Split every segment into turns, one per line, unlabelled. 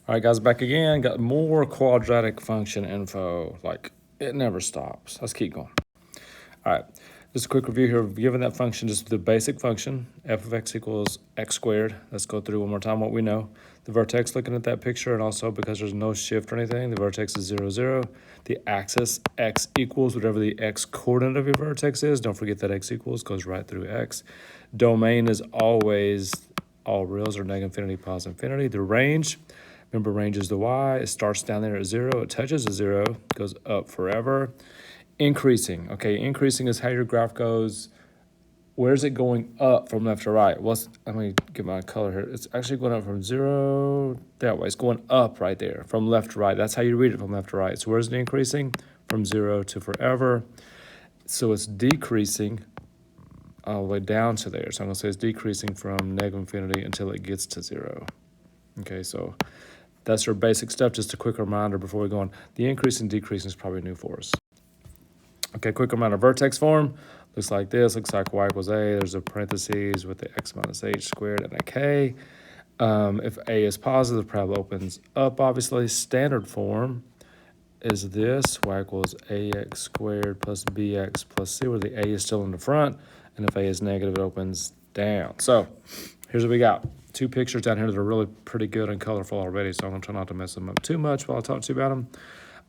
All right, guys, back again. Got more quadratic function info. Like, it never stops. Let's keep going. All right, just a quick review here. Given that function, just the basic function, f of x equals x squared. Let's go through one more time what we know. The vertex, looking at that picture, and also because there's no shift or anything, the vertex is 0, 0. The axis, x equals whatever the x coordinate of your vertex is. Don't forget that x equals goes right through x. Domain is always all reals are negative infinity, positive infinity. The range, remember, range is the y. It starts down there at 0. It touches a 0, goes up forever. Increasing. Okay, increasing is how your graph goes. Where's it going up from left to right? Let me get my color here. It's actually going up from 0 that way. It's going up right there from left to right. That's how you read it, from left to right. So where's it increasing? From 0 to forever. So it's decreasing all the way down to there. So I'm going to say it's decreasing from negative infinity until it gets to 0. Okay, so that's our basic stuff. Just a quick reminder before we go on. The increase and decreasing is probably new for us. Okay, quick reminder. Vertex form looks like this. Looks like y equals a. There's a parentheses with the x minus h squared and a k. If a is positive, the parabola opens up, obviously. Standard form is this. Y equals ax squared plus bx plus c, where the a is still in the front. And if a is negative, it opens down. So here's what we got. Two pictures down here that are really pretty good and colorful already, so I'm going to try not to mess them up too much while I talk to you about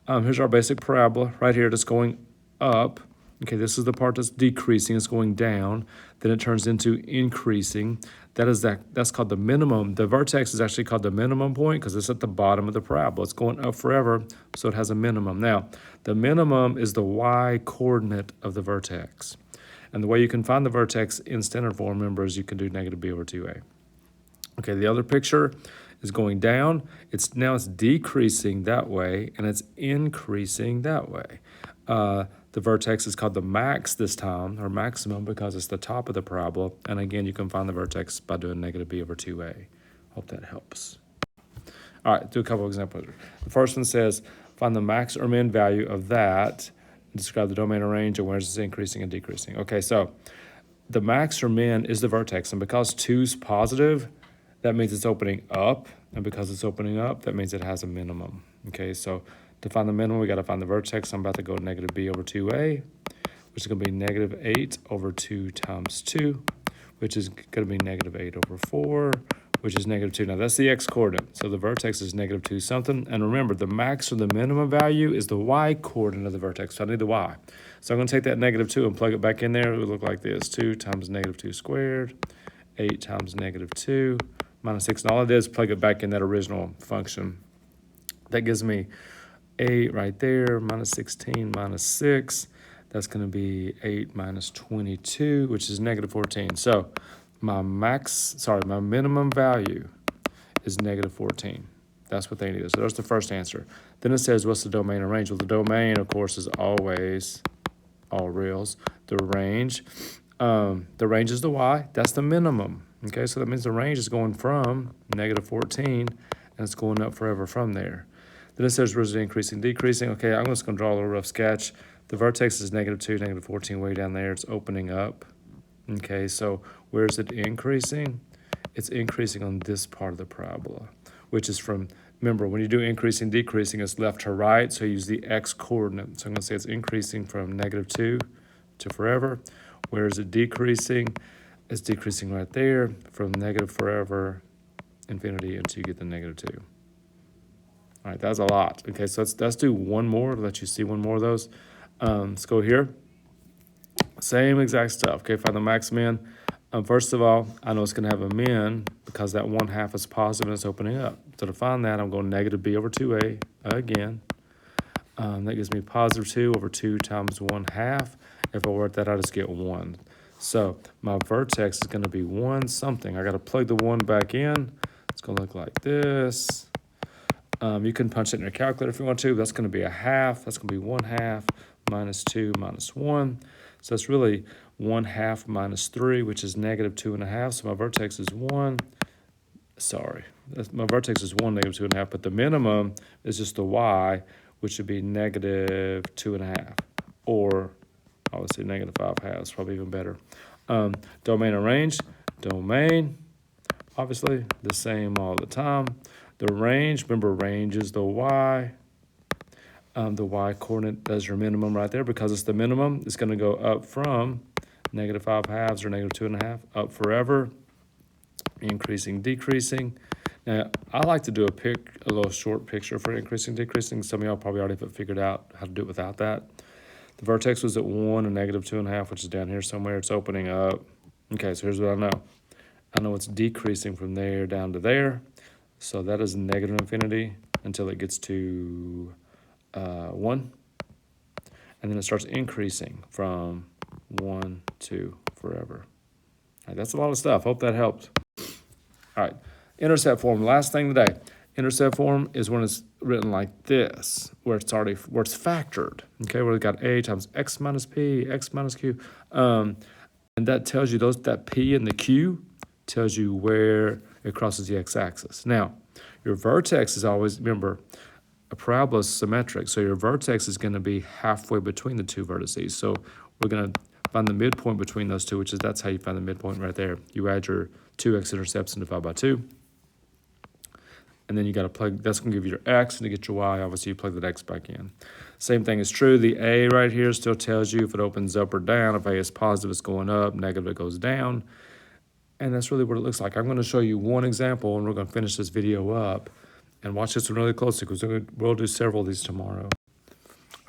them. Here's our basic parabola right here that's going up. Okay, this is the part that's decreasing. It's going down. Then it turns into increasing. That's called the minimum. The vertex is actually called the minimum point because it's at the bottom of the parabola. It's going up forever, so it has a minimum. Now, the minimum is the y coordinate of the vertex. And the way you can find the vertex in standard form, remember, is you can do negative b over 2a. Okay, the other picture is going down. Now it's decreasing that way, and it's increasing that way. The vertex is called the max this time, or maximum, because it's the top of the parabola. And again, you can find the vertex by doing negative b over 2a. Hope that helps. All right, do a couple of examples. The first one says, find the max or min value of that, and describe the domain or range, and where it's increasing and decreasing. Okay, so the max or min is the vertex, and because 2 is positive, that means it's opening up, and because it's opening up, that means it has a minimum. Okay, so to find the minimum, we got to find the vertex. I'm about to go negative b over 2a, which is going to be negative 8 over 2 times 2, which is going to be negative 8 over 4, which is negative 2. Now, that's the x-coordinate, so the vertex is negative 2 something. And remember, the max or the minimum value is the y-coordinate of the vertex, so I need the y. So I'm going to take that negative 2 and plug it back in there. It would look like this. 2 times negative 2 squared, 8 times negative 2, minus 6. And all it is plug it back in that original function. That gives me 8 right there, minus 16 minus 6. That's going to be 8 minus 22, which is negative 14. So my minimum value is negative 14. That's what they need. So there's the first answer. Then it says, what's the domain and range? Well, the domain, of course, is always all reals. The range is the y. That's the minimum. Okay, so that means the range is going from negative 14, and it's going up forever from there. Then it says, where's it increasing, decreasing? Okay, I'm just going to draw a little rough sketch. The vertex is negative 2, negative 14 way down there. It's opening up. Okay, so where is it increasing? It's increasing on this part of the parabola, which is from, remember, when you do increasing, decreasing, it's left to right, so use the x-coordinate. So I'm going to say it's increasing from negative 2 to forever. Where is it decreasing? It's decreasing right there from negative forever, infinity, until you get the negative 2. All right, that's a lot. Okay, so let's do one more, let you see one more of those. Let's go here. Same exact stuff. Okay, find the max min. First of all, I know it's going to have a min because that 1/2 is positive and it's opening up. So to find that, I'm going negative b over 2a again. That gives me positive 2 over 2 times 1/2. If I work that out, I just get 1. So my vertex is going to be 1 something. I got to plug the 1 back in. It's going to look like this. You can punch it in your calculator if you want to. That's going to be 1/2. That's going to be 1/2 minus 2 minus 1. So that's really 1/2 minus 3, which is negative 2.5. So my vertex is 1. Sorry, my vertex is 1, negative 2.5. But the minimum is just the y, which would be negative 2.5. Or obviously negative 5/2, probably even better. Domain and range. Domain, obviously the same all the time. The range, remember range is the y. The y coordinate, that's your minimum right there. Because it's the minimum, it's going to go up from -5/2 or -2.5, up forever, increasing, decreasing. Now, I like to do a little short picture for increasing, decreasing. Some of y'all probably already figured out how to do it without that. The vertex was at 1 and -2.5, which is down here somewhere. It's opening up. Okay, so here's what I know. I know it's decreasing from there down to there. So that is negative infinity until it gets to 1. And then it starts increasing from 1 to forever. All right, that's a lot of stuff. Hope that helped. All right, intercept form. Last thing today. Intercept form is when it's written like this, where it's factored. Okay, where we got a times x minus p, x minus q, and that tells you that p and the q tells you where it crosses the x-axis. Now, your vertex is always, remember, a parabola is symmetric, so your vertex is going to be halfway between the two vertices. So we're going to find the midpoint between those two, that's how you find the midpoint right there. You add your two x-intercepts and divide by 2. And then you got to plug, that's going to give you your x, and to get your y, obviously you plug that x back in. Same thing is true. The a right here still tells you if it opens up or down. If a is positive, it's going up. Negative, it goes down. And that's really what it looks like. I'm going to show you one example, and we're going to finish this video up. And watch this one really closely, because we'll do several of these tomorrow.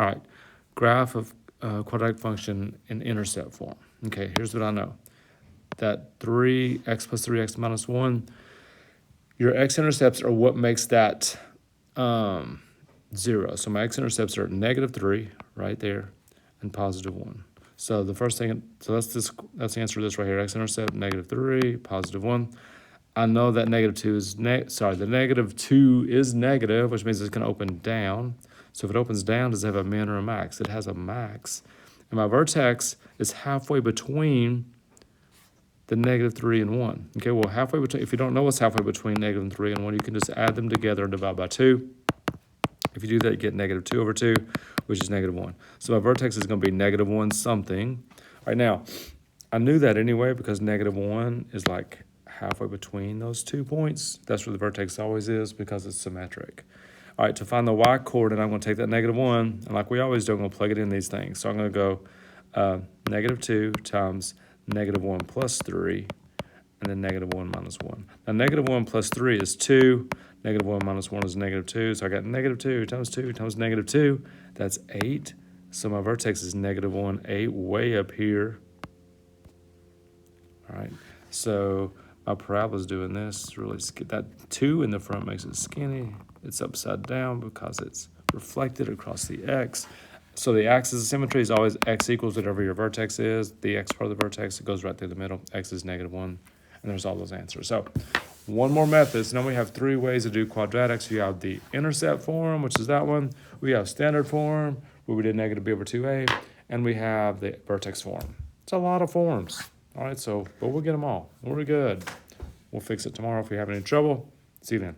All right, graph of quadratic function in intercept form. Okay, here's what I know. That 3x plus 3x minus 1, your x-intercepts are what makes that 0. So my x-intercepts are -3 right there and +1. So the first thing, that's the answer to this right here. X-intercept, -3, +1. I know that -2 is, the -2 is negative, which means it's going to open down. So if it opens down, does it have a min or a max? It has a max. And my vertex is halfway between the -3 and 1. Okay, well, halfway between, if you don't know what's halfway between -3 and 1, you can just add them together and divide by 2. If you do that, you get -2/2, which is -1. So my vertex is going to be -1 something. All right, now, I knew that anyway because -1 is like halfway between those 2 points. That's where the vertex always is because it's symmetric. All right, to find the y coordinate, I'm going to take that -1, and like we always do, I'm going to plug it in these things. So I'm going to go -2 times -1 plus 3, and then -1 minus 1. Now, -1 plus 3 is 2. -1 minus 1 is -2. So I got -2 times 2 times -2. That's 8. So my vertex is -1, 8, way up here. All right. So my parabola is doing this. Really, that 2 in the front makes it skinny. It's upside down because it's reflected across the x. So the axis of symmetry is always x equals whatever your vertex is. The x part of the vertex, it goes right through the middle. X is -1, and there's all those answers. So one more method. So now we have 3 ways to do quadratics. You have the intercept form, which is that one. We have standard form, where we did -b over 2a. And we have the vertex form. It's a lot of forms. All right, but we'll get them all. We're good. We'll fix it tomorrow if we have any trouble. See you then.